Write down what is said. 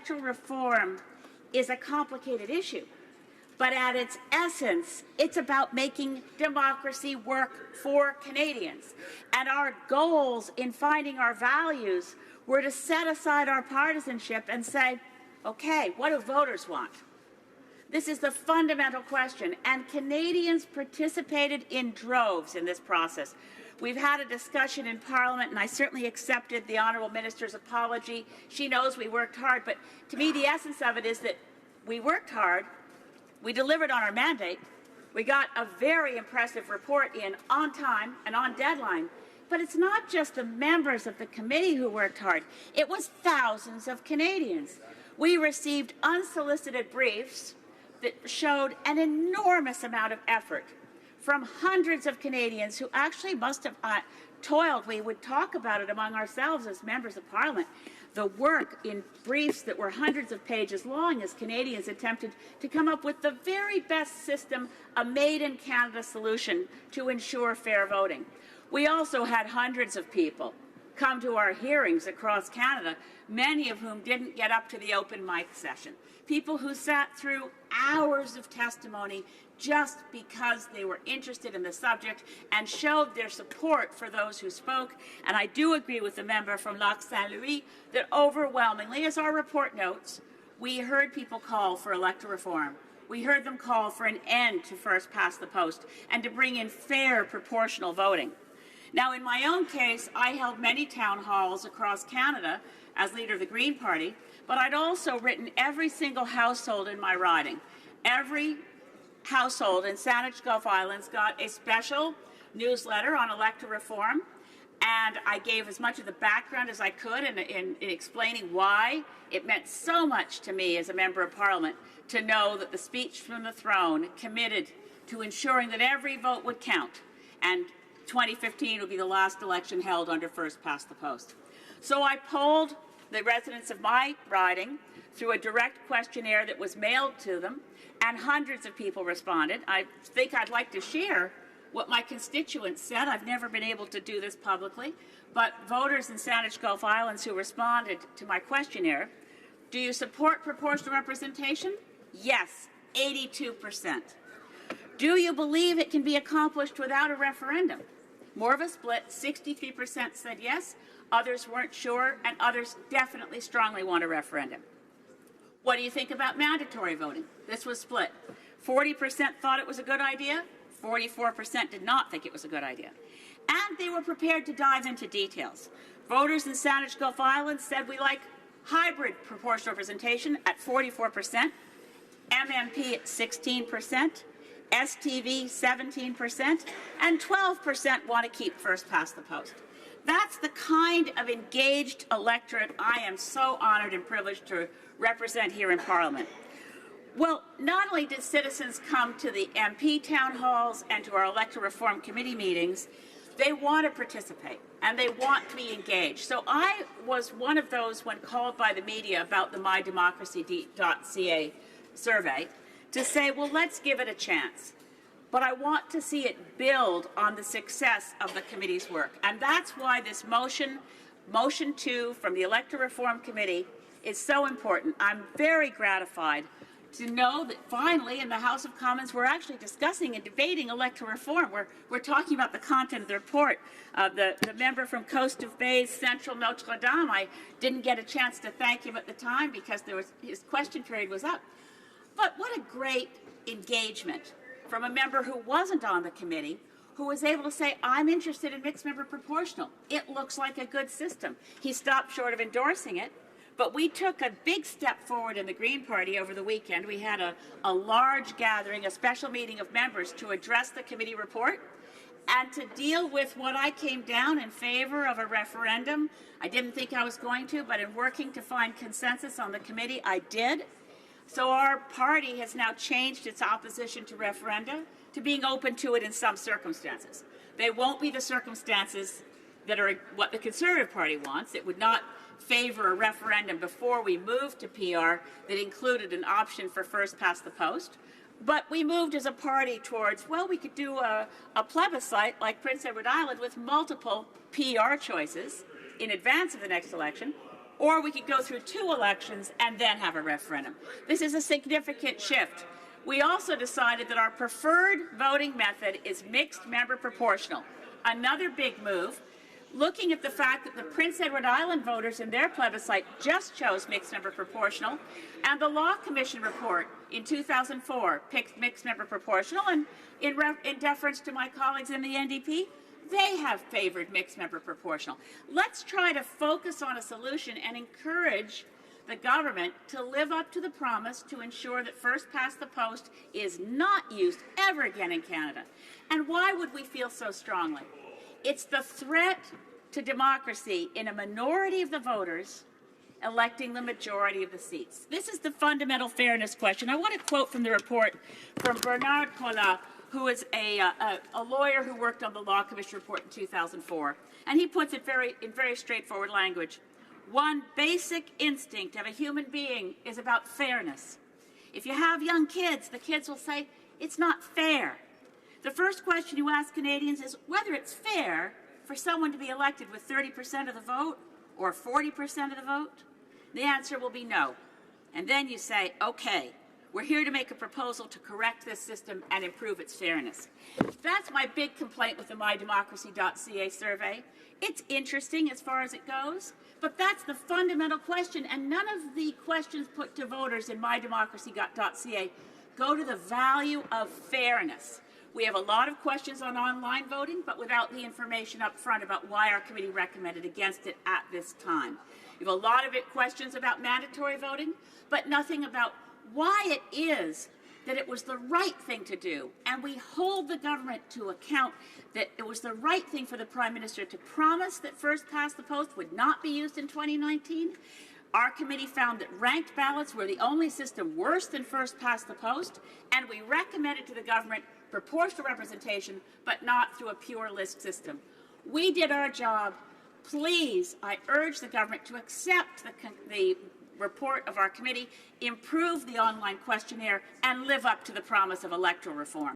electoral reform is a complicated issue, but at its essence, it's about making democracy work for Canadians. And our goals in finding our values were to set aside our partisanship and say, okay, what do voters want? This is the fundamental question, and Canadians participated in droves in this process. We've had a discussion in Parliament, and I certainly accepted the Honourable Minister's apology. She knows we worked hard, but to me the essence of it is that we worked hard, we delivered on our mandate, we got a very impressive report in on time and on deadline, but it's not just the members of the committee who worked hard, it was thousands of Canadians. We received unsolicited briefs that showed an enormous amount of effort from hundreds of Canadians who actually must have toiled. We would talk about it among ourselves as members of Parliament. The work in briefs that were hundreds of pages long as Canadians attempted to come up with the very best system, a made-in-Canada solution to ensure fair voting. We also had hundreds of people come to our hearings across Canada, many of whom didn't get up to the open mic session. People who sat through hours of testimony just because they were interested in the subject and showed their support for those who spoke. And I do agree with the member from Lac Saint-Louis that overwhelmingly, as our report notes, we heard people call for electoral reform. We heard them call for an end to first past the post and to bring in fair proportional voting. Now, in my own case, I held many town halls across Canada as leader of the Green Party, but I'd also written every single household in my riding. Every household in Saanich Gulf Islands got a special newsletter on electoral reform, and I gave as much of the background as I could in explaining why it meant so much to me as a member of Parliament to know that the speech from the throne committed to ensuring that every vote would count, and 2015 would be the last election held under first past the post. So I polled the residents of my riding through a direct questionnaire that was mailed to them, and hundreds of people responded. I think I'd like to share what my constituents said. I've never been able to do this publicly, but voters in Saanich Gulf Islands who responded to my questionnaire, do you support proportional representation? Yes, 82%. Do you believe it can be accomplished without a referendum? More of a split, 63% said yes, others weren't sure, and others definitely strongly want a referendum. What do you think about mandatory voting? This was split. 40% thought it was a good idea, 44% did not think it was a good idea. And they were prepared to dive into details. Voters in Saanich Gulf Islands said we like hybrid proportional representation at 44%, MMP at 16%, STV 17%, and 12% want to keep first past the post. That's the kind of engaged electorate I am so honored and privileged to represent here in Parliament. Well, not only did citizens come to the MP town halls and to our electoral reform committee meetings, they want to participate and they want to be engaged. So I was one of those when called by the media about the MyDemocracy.ca survey to say, well, let's give it a chance. But I want to see it build on the success of the committee's work. And that's why this motion 2 from the Electoral Reform Committee is so important. I'm very gratified to know that finally in the House of Commons we're actually discussing and debating electoral reform. We're talking about the content of the report. The member from Coast of Bay's Central Notre Dame, I didn't get a chance to thank him at the time because his question period was up. But what a great engagement from a member who wasn't on the committee, who was able to say, I'm interested in mixed member proportional. It looks like a good system. He stopped short of endorsing it, but we took a big step forward in the Green Party over the weekend. We had a large gathering, a special meeting of members to address the committee report and to deal with what I came down in favor of a referendum. I didn't think I was going to, but in working to find consensus on the committee, I did. So our party has now changed its opposition to referenda to being open to it in some circumstances. They won't be the circumstances that are what the Conservative Party wants. It would not favor a referendum before we moved to PR that included an option for first past the post. But we moved as a party towards, well, we could do a plebiscite like Prince Edward Island with multiple PR choices in advance of the next election, or we could go through 2 elections and then have a referendum. This is a significant shift. We also decided that our preferred voting method is mixed member proportional. Another big move, looking at the fact that the Prince Edward Island voters in their plebiscite just chose mixed member proportional, and the Law Commission report in 2004 picked mixed member proportional, and in deference to my colleagues in the NDP, they have favored mixed member proportional. Let's try to focus on a solution and encourage the government to live up to the promise to ensure that first past the post is not used ever again in Canada. And why would we feel so strongly? It's the threat to democracy in a minority of the voters electing the majority of the seats. This is the fundamental fairness question. I want to quote from the report from Bernard Collat, who is a lawyer who worked on the Law Commission report in 2004. And he puts it in very straightforward language. One basic instinct of a human being is about fairness. If you have young kids, the kids will say, it's not fair. The first question you ask Canadians is whether it's fair for someone to be elected with 30% of the vote or 40% of the vote. The answer will be no. And then you say, okay, we're here to make a proposal to correct this system and improve its fairness. That's my big complaint with the MyDemocracy.ca survey. It's interesting as far as it goes, but that's the fundamental question, and none of the questions put to voters in MyDemocracy.ca go to the value of fairness. We have a lot of questions on online voting, but without the information up front about why our committee recommended against it at this time. We have a lot of questions about mandatory voting, but nothing about why it is that it was the right thing to do. And we hold the government to account that it was the right thing for the Prime Minister to promise that first past the post would not be used in 2019. Our committee found that ranked ballots were the only system worse than first past the post, and we recommended to the government proportional representation, but not through a pure list system. We did our job. Please, I urge the government to accept the report of our committee, improve the online questionnaire, and live up to the promise of electoral reform.